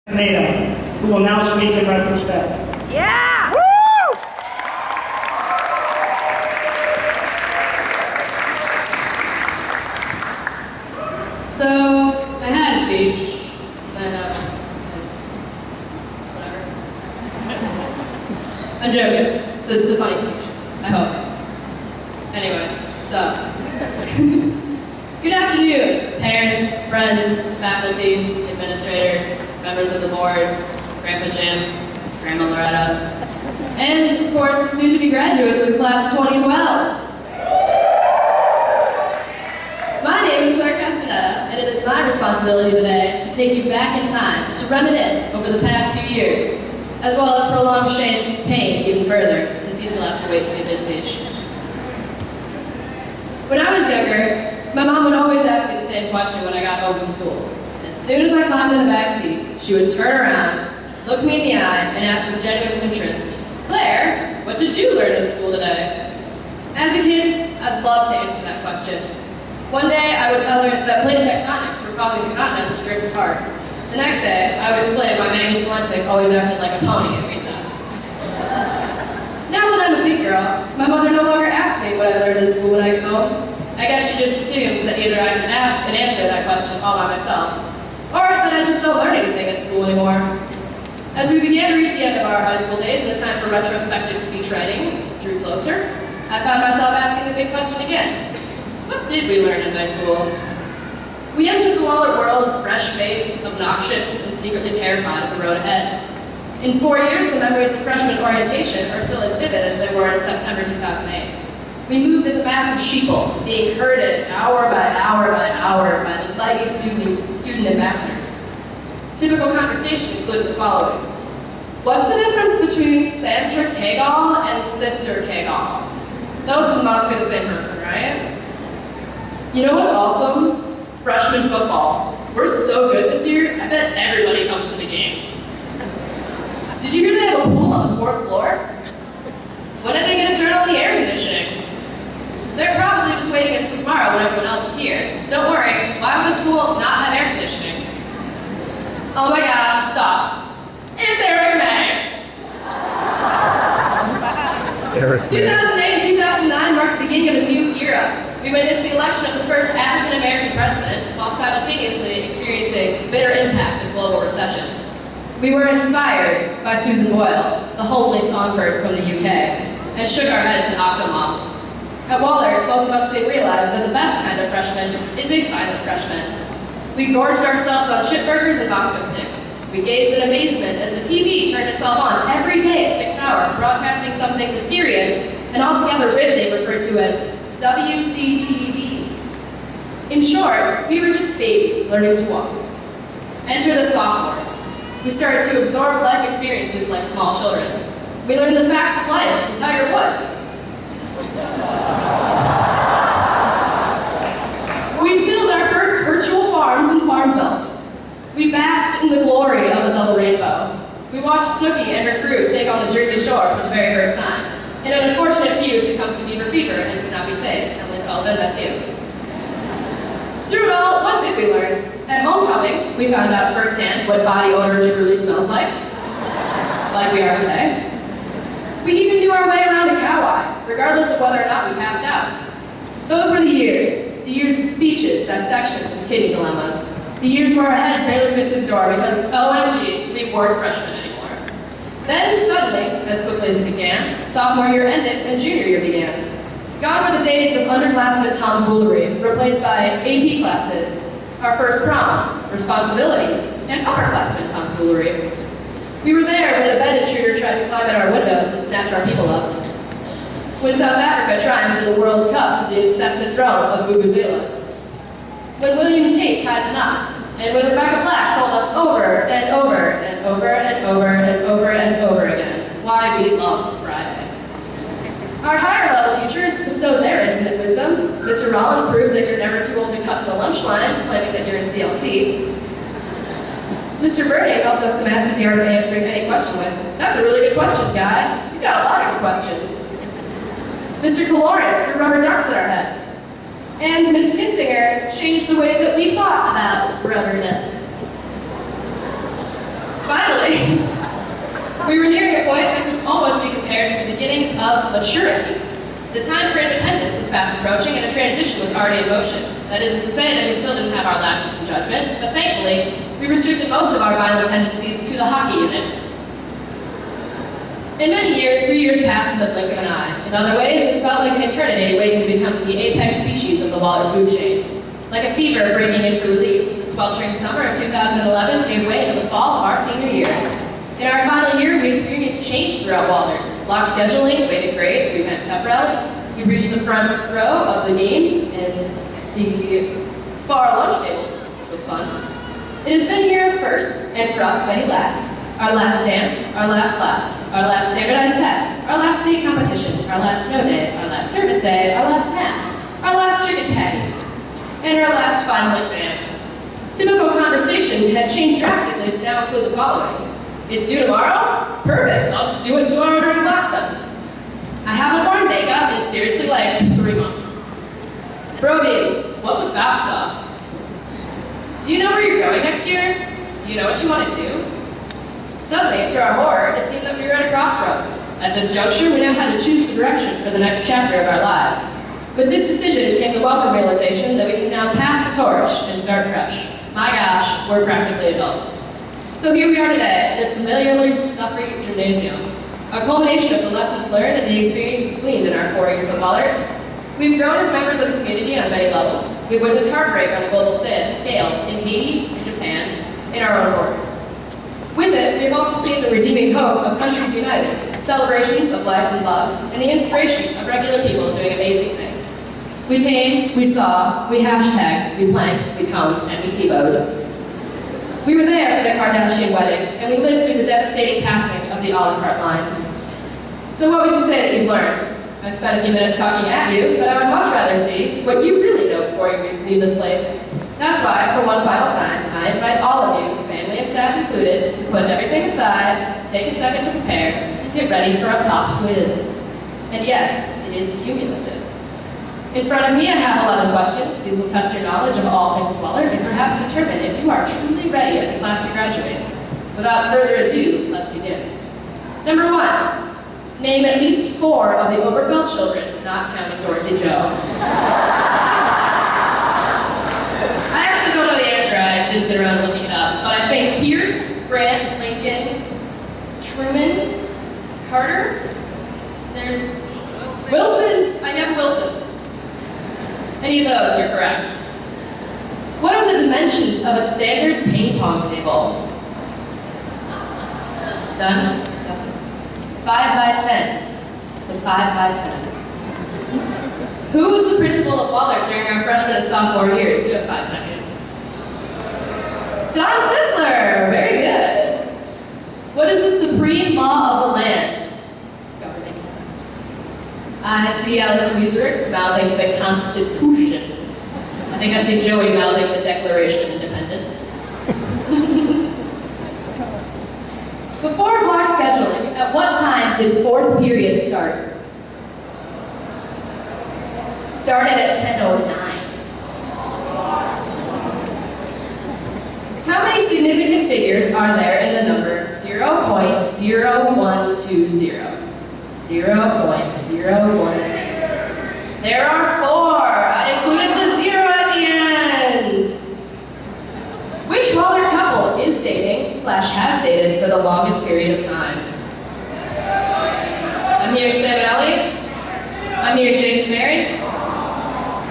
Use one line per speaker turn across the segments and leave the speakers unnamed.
who will now speak in retrospect.
Yeah! Woo!
So, I had a speech, then, whatever. I'm joking. It's a funny speech, I hope. Anyway, so, good afternoon, parents, friends, faculty, administrators, members of the board, Grandpa Jim, Grandma Loretta, and, of course, the soon-to-be graduates of class of 2012. My name is Claire Castaneda, and it is my responsibility today to take you back in time to reminisce over the past few years, as well as prolong Shane's pain even further, since he still has to wait to give his speech. When I was younger, my mom would always ask me the same question when I got home from school. As soon as I climbed in the back seat, she would turn around, look me in the eye, and ask with genuine interest, "Claire, what did you learn in school today?" As a kid, I'd love to answer that question. One day, I would tell her that plate tectonics were causing the continents to drift apart. The next day, I would explain why Maggie Salentic always acted like a pony at recess. Now that I'm a big girl, my mother no longer asks me what I learned in school when I get home. I guess she just assumes that either I can ask and answer that question all by myself, or that I just don't learn anything at school anymore. As we began to reach the end of our high school days and the time for retrospective speech writing drew closer, I found myself asking the big question again. What did we learn in high school? We entered the Wahlert world fresh-faced, obnoxious, and secretly terrified of the road ahead. In 4 years, the memories of freshman orientation are still as vivid as they were in September 2008. We moved as a mass of sheeple, being herded hour by hour by hour by the flighty student ambassadors. Typical conversation included the following. What's the difference between Sandra Cagle and Sister Cagle? Those must be the same person, right? You know what's awesome? Freshman football. We're so good this year, I bet everybody comes to the games. Did you hear they have a pool on the 4th floor? When are they going to turn on the air conditioning? They're probably just waiting until tomorrow when everyone else is here. Don't worry, why would a school not have air conditioning? Oh my gosh, stop. It's Eric May. 2008 and 2009 marked the beginning of a new era. We witnessed the election of the first African-American president while simultaneously experiencing bitter impact of global recession. We were inspired by Susan Boyle, the homely songbird from the UK, and shook our heads in Octomom. At Wahlert, most of us soon realized that the best kind of freshman is a silent freshman. We gorged ourselves on chip burgers and Bosco sticks. We gazed in amazement as the TV turned itself on every day at 6th hour, broadcasting something mysterious and altogether riveting referred to as WCTV. In short, we were just babies learning to walk. Enter the sophomores. We started to absorb life experiences like small children. We learned the facts of life from Tiger Woods. We tilled our first virtual farms in Farmville. We basked in the glory of a double rainbow. We watched Snooki and her crew take on the Jersey Shore for the very first time. And an unfortunate few succumbed to beaver fever and could not be saved. Emily Sullivan, that's you. Through it all, what did we learn? At homecoming, we found out firsthand what body odor truly smells like we are today. We even knew our way around a coweye, regardless of whether or not we passed out. Those were the years of speeches, dissections, and kidney dilemmas. The years where our heads barely fit through the door because, OMG, we weren't freshmen anymore. Then, suddenly, as quickly as it began, sophomore year ended and junior year began. Gone were the days of underclassmen tomfoolery, replaced by AP classes, our first prom, responsibilities, and upperclassmen tomfoolery. We were there when a bed intruder tried to climb in our windows and snatch our people up. When South Africa triumphed in the World Cup to the incessant drum of vuvuzelas. When William and Kate tied the knot, and when Rebecca Black told us over and over and over and over and over and over again why we love Friday. Our higher level teachers bestowed their infinite wisdom. Mr. Rollins proved that you're never too old to cut the lunch line, claiming that you're in CLC. Mr. Burde helped us to master the art of answering any question with, "That's a really good question, guy. You got a lot of good questions." Mr. Caloric threw rubber ducks at our heads. And Ms. Kinsinger changed the way that we thought about rubber ducks. Finally, we were nearing a point that could almost be compared to the beginnings of maturity. The time for independence was fast approaching and a transition was already in motion. That isn't to say that we still didn't have our lapses in judgment, but thankfully, we restricted most of our violent tendencies to the hockey unit. In many years, 3 years passed in the blink of an eye. In other ways, it felt like an eternity waiting to become the apex species of the Wahlert food chain. Like a fever breaking into relief, the sweltering summer of 2011 gave way to the fall of our senior year. In our final year, we experienced change throughout Wahlert. Block scheduling, weighted grades, we met pep rallies. We reached the front row of the games and the far lunch tables, which was fun. It has been a year of firsts, and for us, many lasts. Our last dance, our last class, our last standardized test, our last state competition, our last snow day, our last service day, our last mass, our last chicken patty, and our last final exam. Typical conversation had changed drastically to now include the following. It's due tomorrow? Perfect, I'll just do it tomorrow during class then. I haven't worn makeup in seriously like 3 months. Bro babies, what's a FAFSA? Do you know where you're going next year? Do you know what you want to do? Suddenly, to our horror, it seemed that we were at a crossroads. At this juncture, we now had to choose the direction for the next chapter of our lives. With this decision came the welcome realization that we can now pass the torch and start fresh. My gosh, we're practically adults. So here we are today, at this familiarly stuffy gymnasium. A culmination of the lessons learned and the experiences gleaned in our 4 years of Wahlert. We've grown as members of the community on many levels. We've witnessed heartbreak on a global scale in Haiti, in Japan, in our own borders. With it, we've also seen the redeeming hope of countries united, celebrations of life and love, and the inspiration of regular people doing amazing things. We came, we saw, we hashtagged, we planked, we combed, and we T-bowed. We were there for the Kardashian wedding, and we lived through the devastating passing of the a la carte line. So what would you say that you've learned? I spent a few minutes talking at you, but I would much rather see what you really know before you leave this place. That's why, for one final time, I invite all of you, family and staff included, to put everything aside, take a second to prepare, and get ready for a pop quiz. And yes, it is cumulative. In front of me, I have 11 questions. These will test your knowledge of all things Wahlert and perhaps determine if you are truly ready as a class to graduate. Without further ado, let's begin. Number 1. Name at least 4 of the Oberfeld children, not counting Dorothy Joe. I actually don't know the answer. I didn't get around to looking it up. But I think Pierce, Grant, Lincoln, Truman, Carter. There's Wilson. I have Wilson. Any of those, you're correct. What are the dimensions of a standard ping pong table? Done? 5 by 10. It's a 5 by 10. Who was the principal of Wahlert during our freshman and sophomore years? You have 5 seconds. Don Sisler! Very good. What is the supreme law of the land? Governing. I see Alex Wiesert mouthing the Constitution. I think I see Joey mouthing the Declaration of Independence. Before block scheduling, at what time did 4th period start? Started at 10:09. How many significant figures are there in the number 0.0120? 0.0120. There are 4. I included the 0 at the end. Which Wahlert couple is dating/has dated for the longest period of time? I'm hearing Sam and Ellie. I'm hearing Jake and Mary.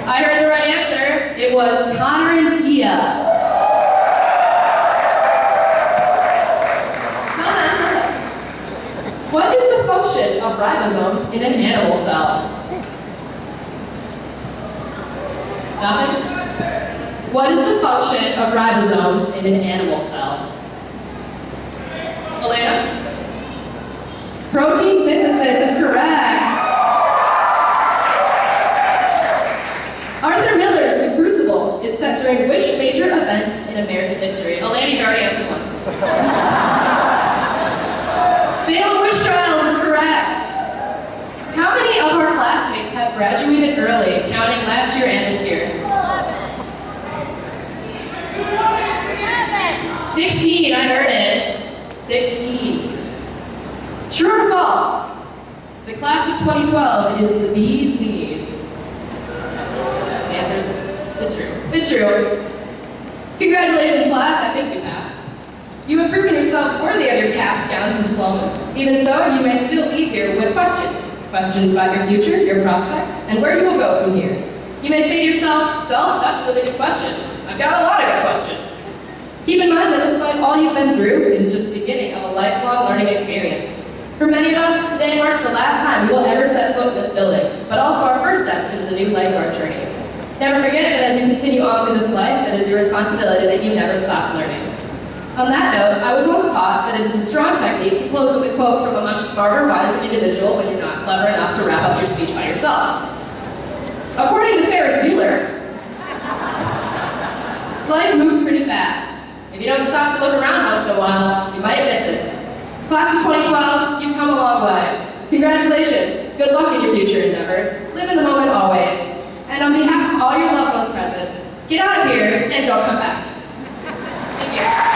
I heard the right answer. It was Connor and Tia. What is the function of ribosomes in an animal cell? Nothing? What is the function of ribosomes in an animal cell? Elena? Protein synthesis is correct. Arthur Miller's The Crucible is set during which major event in American history? Elena, you already answered once. Salem witch trials is correct. How many of our classmates have graduated early, counting last year and this year? 16, I heard it. 16. 16. True or false? The class of 2012 is the bee's knees. The answer is, it's true. It's true. Congratulations, class, I think you passed. You have proven yourselves worthy of your caps, gowns, and diplomas. Even so, you may still leave here with questions. Questions about your future, your prospects, and where you will go from here. You may say to yourself, "Self, that's a really good question. I've got a lot of good questions." Keep in mind that despite all you've been through, it is just the beginning of a lifelong learning experience. For many of us, today marks the last time we will ever set foot in this building, but also our first steps into the new lifeguard journey. Never forget that as you continue on through this life, it is your responsibility that you never stop learning. On that note, I was once taught that it is a strong technique to close with a quote from a much smarter, wiser individual when you're not clever enough to wrap up your speech by yourself. According to Ferris Bueller, life moves pretty fast. If you don't stop to look around once in a while, you might miss it. Class of 2012, you've come a long way. Congratulations. Good luck in your future endeavors. Live in the moment always. And on behalf of all your loved ones present, get out of here and don't come back. Thank you.